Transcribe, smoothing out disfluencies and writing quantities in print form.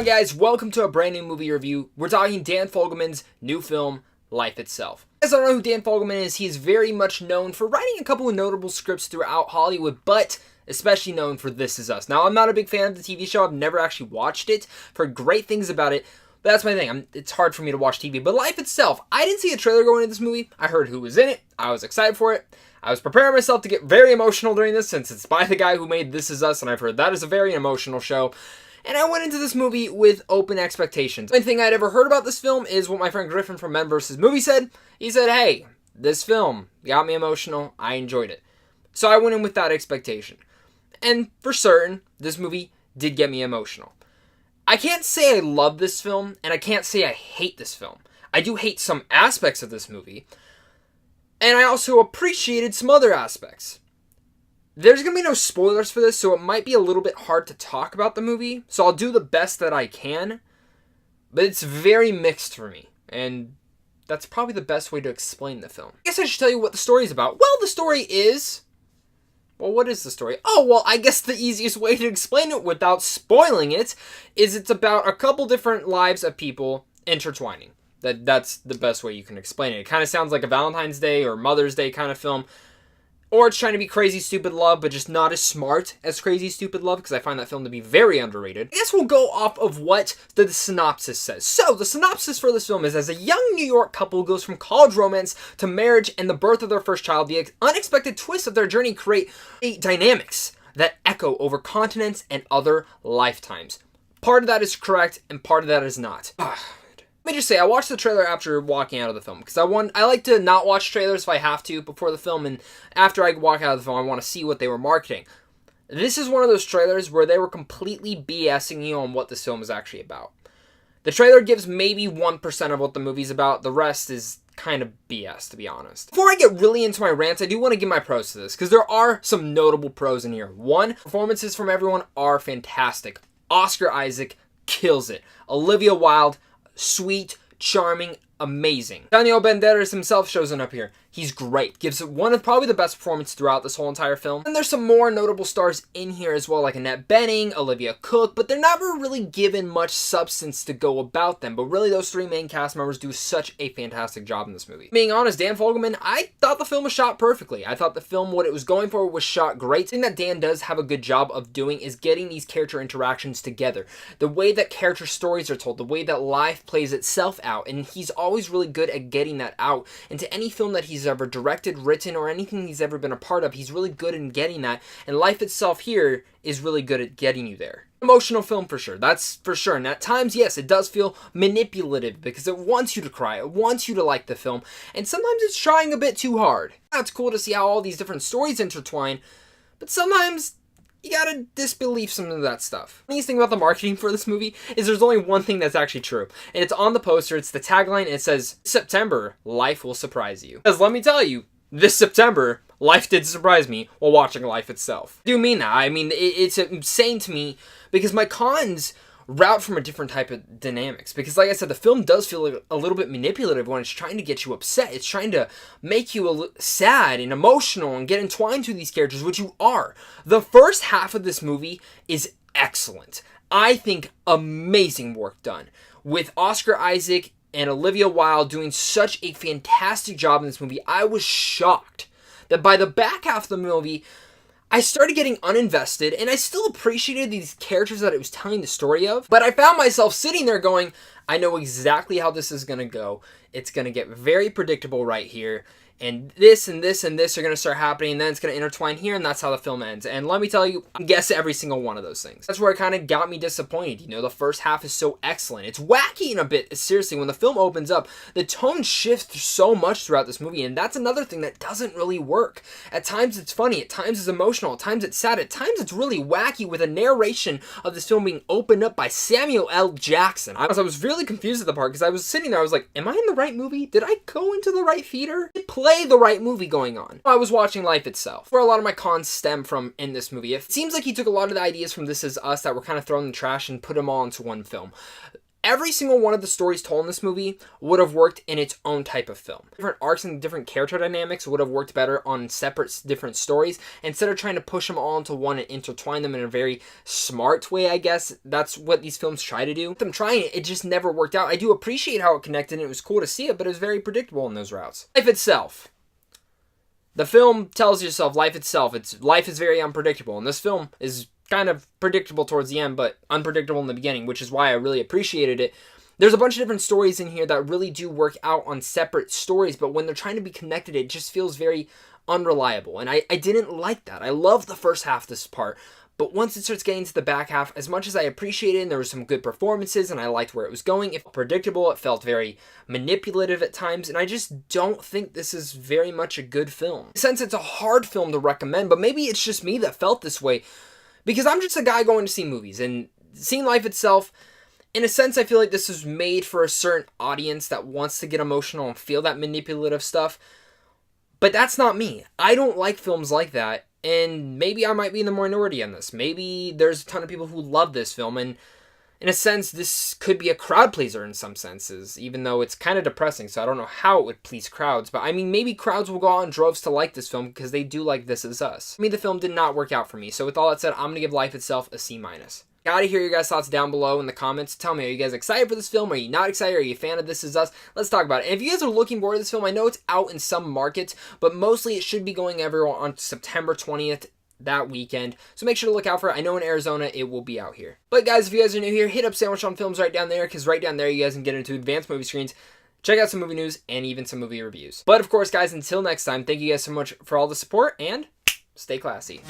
on, guys? Welcome to a brand new movie review. We're talking Dan Fogelman's new film, Life Itself. You guys don't know who Dan Fogelman is. He is very much known for writing a couple of notable scripts throughout Hollywood, but especially known for This Is Us. Now, I'm not a big fan of the TV show. I've never actually watched it. I've heard great things about it, but that's my thing. It's hard for me to watch TV. But Life Itself, I didn't see a trailer going into this movie. I heard who was in it. I was excited for it. I was preparing myself to get very emotional during this, since it's by the guy who made This Is Us, and I've heard that is a very emotional show. And I went into this movie with open expectations. The only thing I'd ever heard about this film is what my friend Griffin from Men vs. Movie said. He said, hey, this film got me emotional. I enjoyed it. So I went in with that expectation. And for certain, this movie did get me emotional. I can't say I love this film, and I can't say I hate this film. I do hate some aspects of this movie, and I also appreciated some other aspects. There's going to be no spoilers for this, so it might be a little bit hard to talk about the movie, so I'll do the best that I can, but it's very mixed for me, and that's probably the best way to explain the film. I guess I should tell you what the story is about. Well, the story is... Well, what is the story? Oh, well, I guess the easiest way to explain it without spoiling it is it's about a couple different lives of people intertwining. That's the best way you can explain it. It kind of sounds like a Valentine's Day or Mother's Day kind of film. Or it's trying to be Crazy Stupid Love, but just not as smart as Crazy Stupid Love, because I find that film to be very underrated. I guess we'll go off of what the synopsis says. So, the synopsis for this film is, as a young New York couple goes from college romance to marriage and the birth of their first child, the unexpected twists of their journey create dynamics that echo over continents and other lifetimes. Part of that is correct, and part of that is not. Let me just say, I watched the trailer after walking out of the film, because I like to not watch trailers if I have to before the film, and after I walk out of the film, I want to see what they were marketing. This is one of those trailers where they were completely BSing you on what this film is actually about. The trailer gives maybe 1% of what the movie's about. The rest is kind of BS, to be honest. Before I get really into my rants, I do want to give my pros to this, because there are some notable pros in here. One, performances from everyone are fantastic. Oscar Isaac kills it. Olivia Wilde, sweet, charming, amazing. Daniel Banderas himself shows up here. He's great. Gives it one of probably the best performances throughout this whole entire film. And there's some more notable stars in here as well, like Annette Bening, Olivia Cooke, but they're never really given much substance to go about them. But really, those three main cast members do such a fantastic job in this movie. Being honest, Dan Fogelman, I thought the film was shot perfectly. I thought the film, what it was going for, was shot great. The thing that Dan does have a good job of doing is getting these character interactions together. The way that character stories are told, the way that life plays itself out, and he's always really good at getting that out into any film that he's ever directed, written, or anything he's ever been a part of. He's really good in getting that, and Life Itself here is really good at getting you there. Emotional film for sure, that's for sure, and at times, yes, it does feel manipulative because it wants you to cry, it wants you to like the film, and sometimes it's trying a bit too hard. It's cool to see how all these different stories intertwine, but sometimes you gotta disbelieve some of that stuff. The nice thing about the marketing for this movie is there's only one thing that's actually true. And it's on the poster, it's the tagline, and it says, September, life will surprise you. Because let me tell you, this September, life did surprise me while watching Life Itself. I do mean that. I mean, it's insane to me because my cons route from a different type of dynamics, because like I said, the film does feel a little bit manipulative when it's trying to get you upset. It's trying to make you sad and emotional and get entwined to these characters, which you are. The first half of this movie is excellent. I think amazing work done with Oscar Isaac and Olivia Wilde doing such a fantastic job in this movie. I was shocked that by the back half of the movie, I started getting uninvested, and I still appreciated these characters that it was telling the story of, but I found myself sitting there going, I know exactly how this is going to go. It's going to get very predictable right here, and this and this and this are going to start happening, and then it's going to intertwine here, and that's how the film ends. And let me tell you, I guess every single one of those things. That's where it kind of got me disappointed. You know, the first half is so excellent. It's wacky in a bit. Seriously, when the film opens up, the tone shifts so much throughout this movie, and that's another thing that doesn't really work. At times it's funny, at times it's emotional, at times it's sad, at times it's really wacky, with a narration of this film being opened up by Samuel L. Jackson. I was really confused at the part, because I was sitting there, I was like, am I in the right movie? Did I go into the right theater? Did it play the right movie going on? I was watching Life Itself, where a lot of my cons stem from in this movie. It seems like he took a lot of the ideas from This Is Us that were kind of thrown in the trash and put them all into one film. Every single one of the stories told in this movie would have worked in its own type of film. Different arcs and different character dynamics would have worked better on separate different stories instead of trying to push them all into one and intertwine them in a very smart way, I guess. That's what these films try to do. With them trying it just never worked out. I do appreciate how it connected and it was cool to see it, but it was very predictable in those routes. Life itself. The film tells yourself life itself. Life is very unpredictable, and this film is kind of predictable towards the end, but unpredictable in the beginning, which is why I really appreciated it. There's a bunch of different stories in here that really do work out on separate stories, but when they're trying to be connected, it just feels very unreliable, and I didn't like that. I love the first half of this part, but once it starts getting to the back half, as much as I appreciated it, and there were some good performances, and I liked where it was going, it felt predictable, it felt very manipulative at times, and I just don't think this is very much a good film. Since it's a hard film to recommend, but maybe it's just me that felt this way, because I'm just a guy going to see movies, and seeing Life itself, in a sense, I feel like this is made for a certain audience that wants to get emotional and feel that manipulative stuff, but that's not me. I don't like films like that, and maybe I might be in the minority on this. Maybe there's a ton of people who love this film, and in a sense, this could be a crowd pleaser in some senses, even though it's kind of depressing, so I don't know how it would please crowds. But I mean, maybe crowds will go out in droves to like this film because they do like This Is Us. I mean, the film did not work out for me, so with all that said, I'm going to give Life itself a C-. Gotta hear your guys' thoughts down below in the comments. Tell me, are you guys excited for this film? Are you not excited? Are you a fan of This Is Us? Let's talk about it. And if you guys are looking forward to this film, I know it's out in some markets, but mostly it should be going everywhere on September 20th. That weekend, so make sure to look out for it. I know in Arizona it will be out here. But guys, if you guys are new here, hit up Sandwich on Films right down there, because right down there you guys can get into advanced movie screens, check out some movie news, and even some movie reviews. But of course, guys, until next time, thank you guys so much for all the support, and stay classy.